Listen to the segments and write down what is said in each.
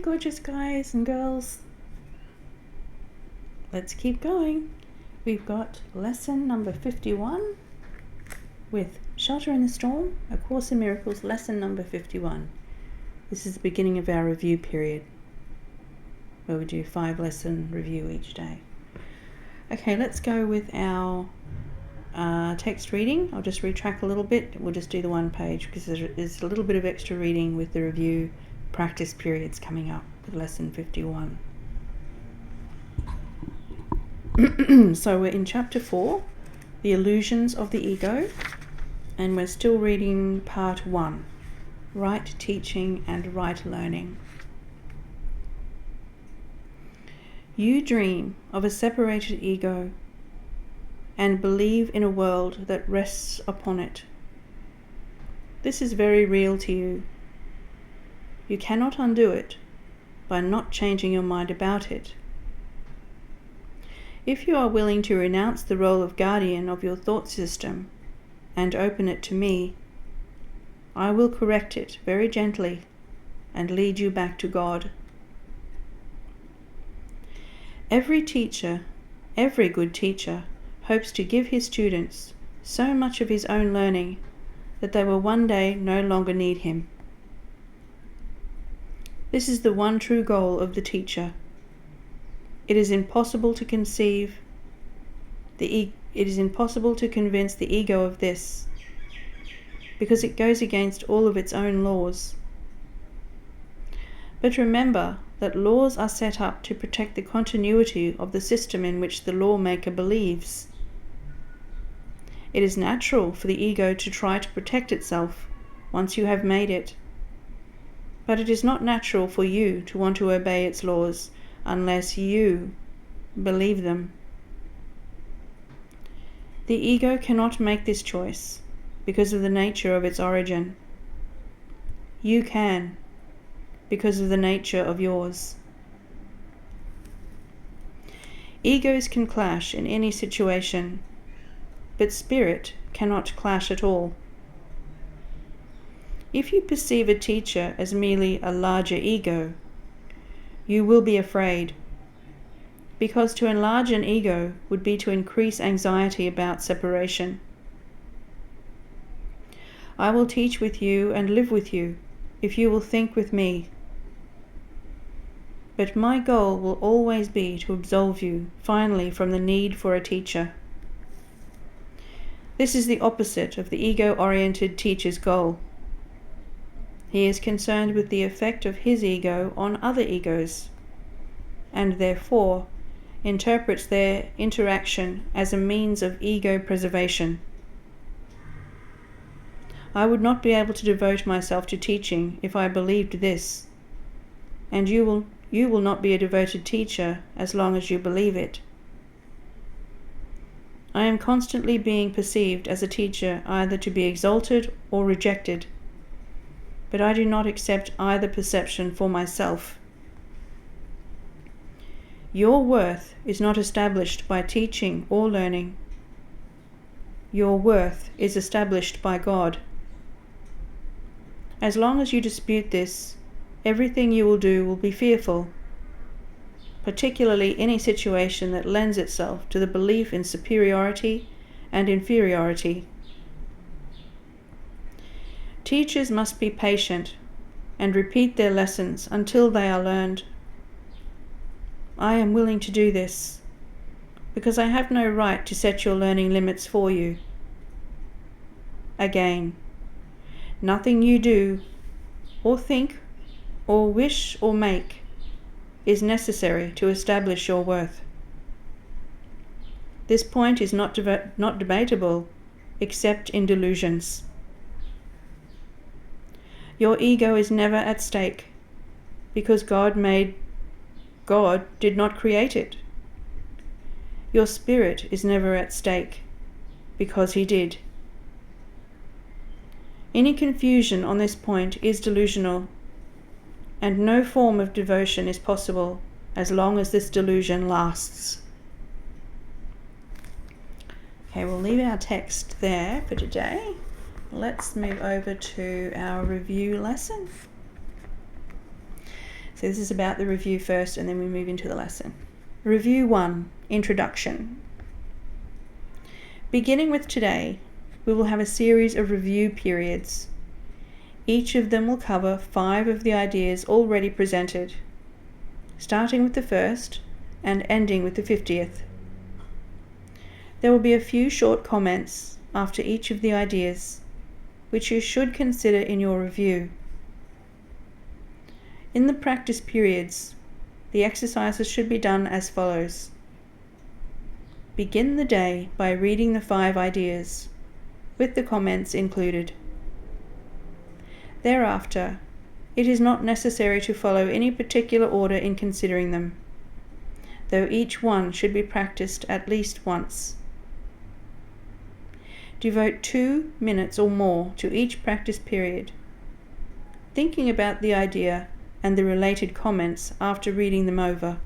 gorgeous guys and girls. Let's keep going. We've got lesson number 51 with Shelter in the Storm, A Course in Miracles, lesson number 51. This is the beginning of our review period, where we do 5 lesson review each day. Okay, let's go with our text reading. I'll just retrack a little bit. We'll just do the one page because there's a little bit of extra reading with the review practice periods coming up with lesson 51. So we're in chapter 4, The Illusions of the Ego, and we're still reading part 1, Right Teaching and Right Learning. You dream of a separated ego and believe in a world that rests upon it. This is very real to you. You cannot undo it by not changing your mind about it. If you are willing to renounce the role of guardian of your thought system and open it to me, I will correct it very gently and lead you back to God. Every teacher, every good teacher, hopes to give his students so much of his own learning that they will one day no longer need him. This is the one true goal of the teacher. It is impossible to convince the ego of this, because it goes against all of its own laws. But remember that laws are set up to protect the continuity of the system in which the lawmaker believes. It is natural for the ego to try to protect itself once you have made it. But it is not natural for you to want to obey its laws unless you believe them. The ego cannot make this choice because of the nature of its origin. You can, because of the nature of yours. Egos can clash in any situation, but spirit cannot clash at all. If you perceive a teacher as merely a larger ego, you will be afraid, because to enlarge an ego would be to increase anxiety about separation. I will teach with you and live with you if you will think with me. But my goal will always be to absolve you finally from the need for a teacher. This is the opposite of the ego-oriented teacher's goal. He is concerned with the effect of his ego on other egos, and therefore interprets their interaction as a means of ego preservation. I would not be able to devote myself to teaching if I believed this, and you will not be a devoted teacher as long as you believe it. I am constantly being perceived as a teacher either to be exalted or rejected, but I do not accept either perception for myself. Your worth is not established by teaching or learning. Your worth is established by God. As long as you dispute this, everything you will do will be fearful, particularly any situation that lends itself to the belief in superiority and inferiority. Teachers must be patient and repeat their lessons until they are learned. I am willing to do this, because I have no right to set your learning limits for you. Again, nothing you do, or think, or wish, or make is necessary to establish your worth. This point is not debatable, except in delusions. Your ego is never at stake, because God did not create it. Your spirit is never at stake, because He did. Any confusion on this point is delusional, and no form of devotion is possible as long as this delusion lasts. Okay, we'll leave our text there for today. Let's move over to our review lesson. So this is about the review first, and then we move into the lesson. Review 1, Introduction. Beginning with today, we will have a series of review periods. Each of them will cover 5 of the ideas already presented, starting with the first and ending with the 50th. There will be a few short comments after each of the ideas, which you should consider in your review. In the practice periods, the exercises should be done as follows. Begin the day by reading the 5 ideas, with the comments included. Thereafter, it is not necessary to follow any particular order in considering them, though each one should be practiced at least once. Devote 2 minutes or more to each practice period, thinking about the idea and the related comments after reading them over.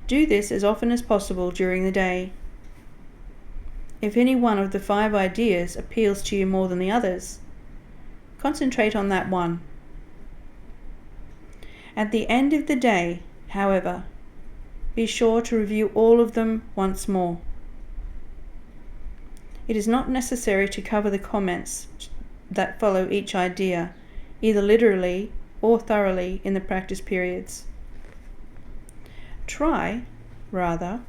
Do this as often as possible during the day. If any one of the 5 ideas appeals to you more than the others, concentrate on that one. At the end of the day, however, be sure to review all of them once more. It is not necessary to cover the comments that follow each idea, either literally or thoroughly in the practice periods. Try, rather,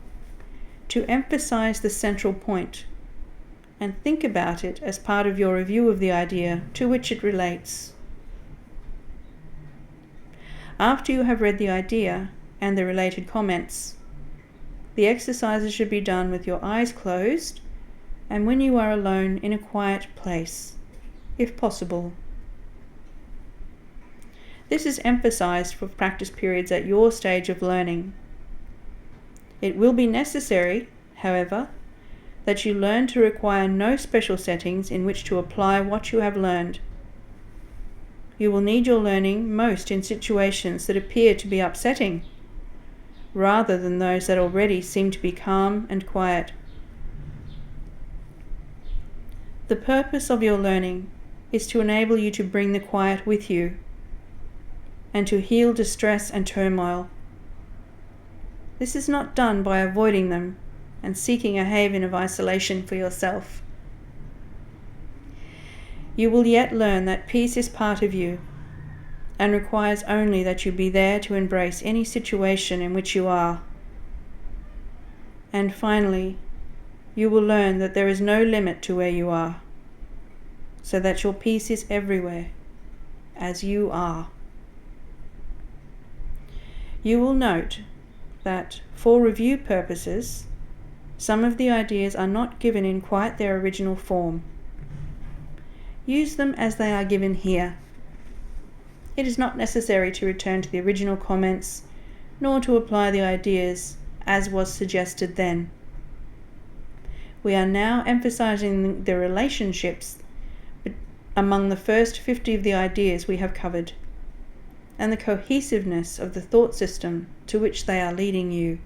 to emphasize the central point and think about it as part of your review of the idea to which it relates. After you have read the idea and the related comments, the exercises should be done with your eyes closed and when you are alone in a quiet place, if possible. This is emphasized for practice periods at your stage of learning. It will be necessary, however, that you learn to require no special settings in which to apply what you have learned. You will need your learning most in situations that appear to be upsetting, rather than those that already seem to be calm and quiet. The purpose of your learning is to enable you to bring the quiet with you and to heal distress and turmoil. This is not done by avoiding them and seeking a haven of isolation for yourself. You will yet learn that peace is part of you and requires only that you be there to embrace any situation in which you are. And finally, you will learn that there is no limit to where you are, so that your peace is everywhere, as you are. You will note that, for review purposes, some of the ideas are not given in quite their original form. Use them as they are given here. It is not necessary to return to the original comments, nor to apply the ideas as was suggested then. We are now emphasizing the relationships among the first 50 of the ideas we have covered, and the cohesiveness of the thought system to which they are leading you.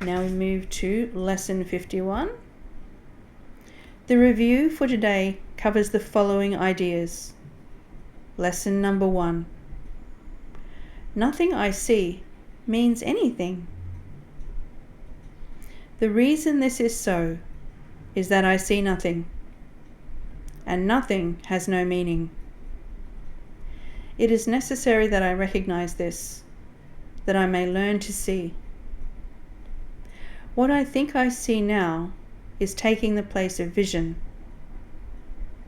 Now we move to Lesson 51. The review for today covers the following ideas. Lesson number 1. Nothing I see means anything. The reason this is so is that I see nothing, and nothing has no meaning. It is necessary that I recognize this, that I may learn to see. What I think I see now is taking the place of vision.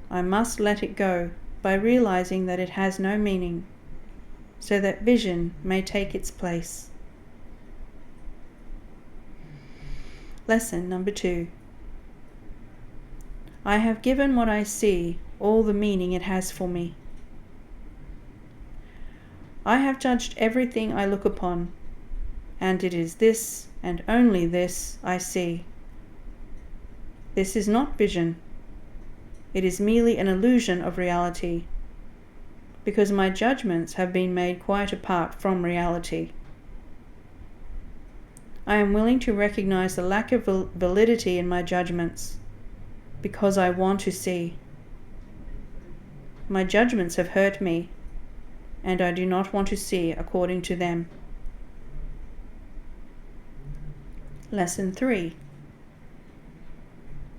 I must let it go by realizing that it has no meaning, so that vision may take its place. Lesson number 2. I have given what I see all the meaning it has for me. I have judged everything I look upon, and it is this and only this I see. This is not vision. It is merely an illusion of reality, because my judgments have been made quite apart from reality. I am willing to recognize the lack of validity in my judgments, because I want to see. My judgments have hurt me, and I do not want to see according to them. Lesson 3.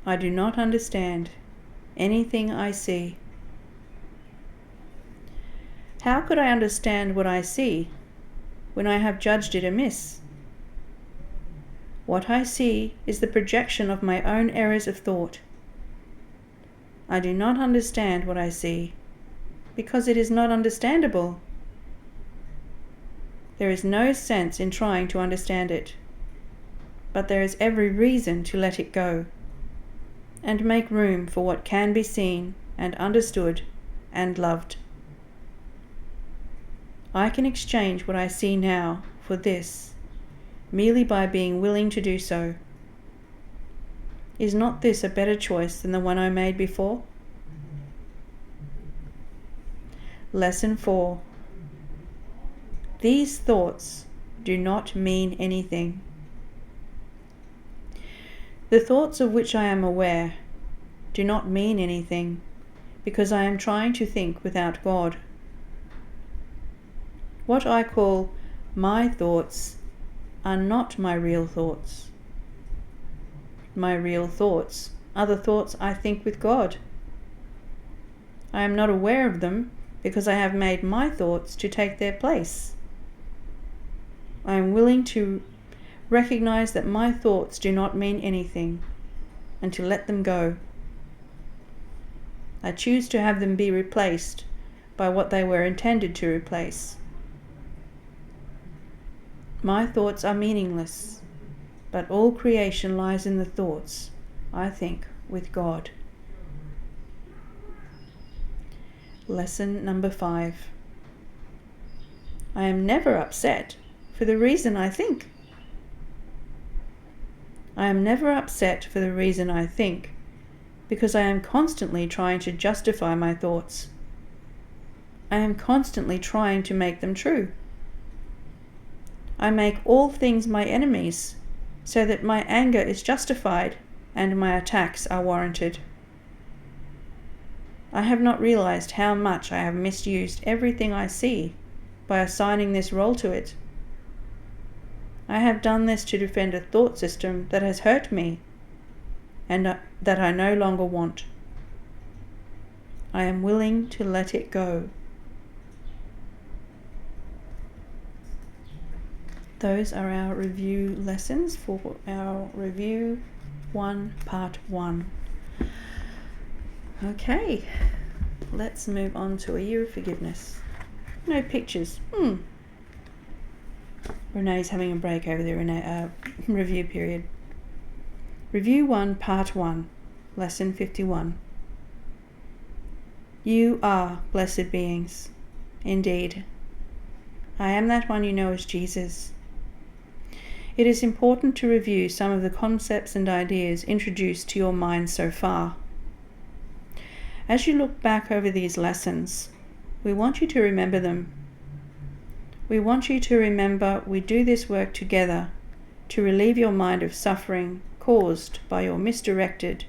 I do not understand anything I see. How could I understand what I see when I have judged it amiss? What I see is the projection of my own errors of thought. I do not understand what I see because it is not understandable. There is no sense in trying to understand it, but there is every reason to let it go and make room for what can be seen and understood and loved. I can exchange what I see now for this merely by being willing to do so. Is not this a better choice than the one I made before? Lesson 4. These thoughts do not mean anything. The thoughts of which I am aware do not mean anything because I am trying to think without God. What I call my thoughts are not my real thoughts. My real thoughts are the thoughts I think with God. I am not aware of them because I have made my thoughts to take their place. I am willing to recognize that my thoughts do not mean anything and to let them go. I choose to have them be replaced by what they were intended to replace. My thoughts are meaningless, but all creation lies in the thoughts I think with God. Lesson number 5. I am never upset for the reason I think. I am never upset for the reason I think, because I am constantly trying to justify my thoughts. I am constantly trying to make them true. I make all things my enemies, so that my anger is justified and my attacks are warranted. I have not realized how much I have misused everything I see by assigning this role to it. I have done this to defend a thought system that has hurt me and that I no longer want. I am willing to let it go. Those are our review lessons for our Review 1 Part 1. Okay, let's move on to a year of forgiveness. No pictures. Renee's having a break over there, review period. Review 1 Part 1, Lesson 51. You are blessed beings. Indeed. I am that one you know as Jesus. It is important to review some of the concepts and ideas introduced to your mind so far. As you look back over these lessons, we want you to remember them. We want you to remember we do this work together to relieve your mind of suffering caused by your misdirected,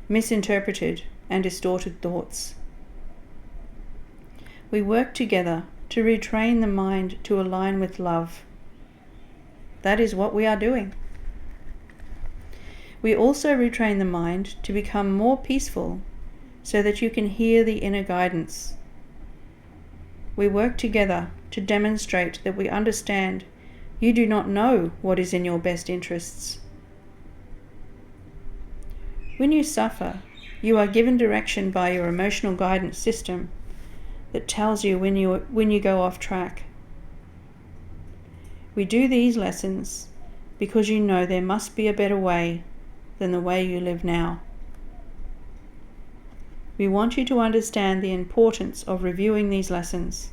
misinterpreted, and distorted thoughts. We work together to retrain the mind to align with love. That is what we are doing. We also retrain the mind to become more peaceful so that you can hear the inner guidance. We work together to demonstrate that we understand you do not know what is in your best interests. When you suffer, you are given direction by your emotional guidance system that tells you when you go off track. We do these lessons because you know there must be a better way than the way you live now. We want you to understand the importance of reviewing these lessons.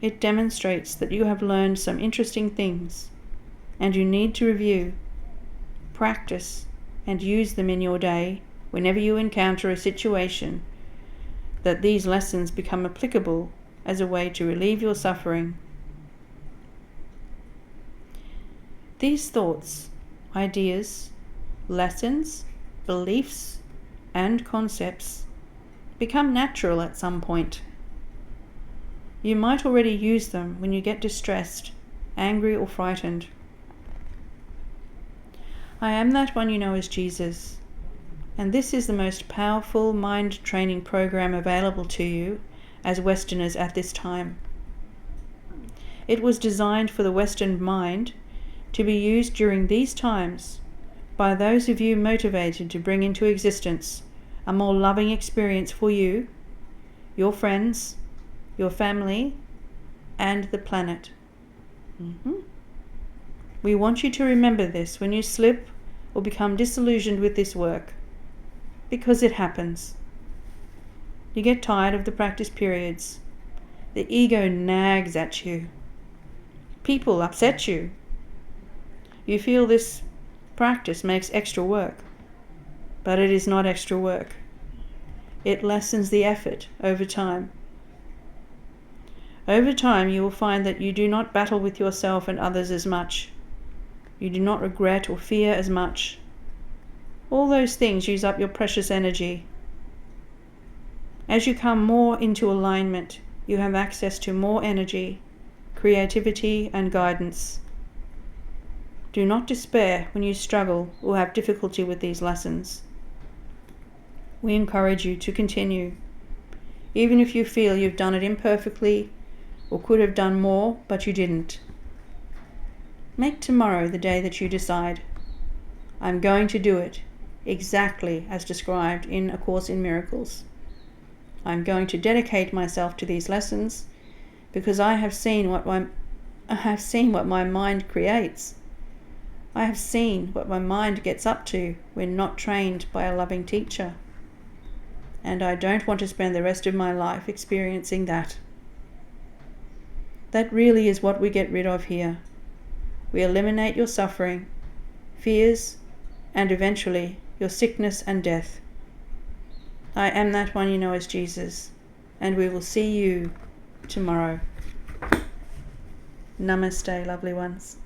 It demonstrates that you have learned some interesting things, and you need to review, practice, and use them in your day whenever you encounter a situation that these lessons become applicable as a way to relieve your suffering. These thoughts, ideas, lessons, beliefs, and concepts become natural at some point. You might already use them when you get distressed, angry, or frightened. I am that one you know as Jesus, and this is the most powerful mind training program available to you as Westerners at this time. It was designed for the Western mind to be used during these times by those of you motivated to bring into existence a more loving experience for you, your friends, your family, and the planet. We want you to remember this when you slip or become disillusioned with this work, because it happens. You get tired of the practice periods. The ego nags at you. People upset you. You feel this practice makes extra work, but it is not extra work. It lessens the effort over time. Over time, you will find that you do not battle with yourself and others as much. You do not regret or fear as much. All those things use up your precious energy. As you come more into alignment, you have access to more energy, creativity, and guidance. Do not despair when you struggle or have difficulty with these lessons. We encourage you to continue, even if you feel you've done it imperfectly or could have done more, but you didn't. Make tomorrow the day that you decide, I'm going to do it exactly as described in A Course in Miracles. I'm going to dedicate myself to these lessons because I have seen what my mind creates. I have seen what my mind gets up to when not trained by a loving teacher. And I don't want to spend the rest of my life experiencing that. That really is what we get rid of here. We eliminate your suffering, fears, and eventually your sickness and death. I am that one you know as Jesus, and we will see you tomorrow. Namaste, lovely ones.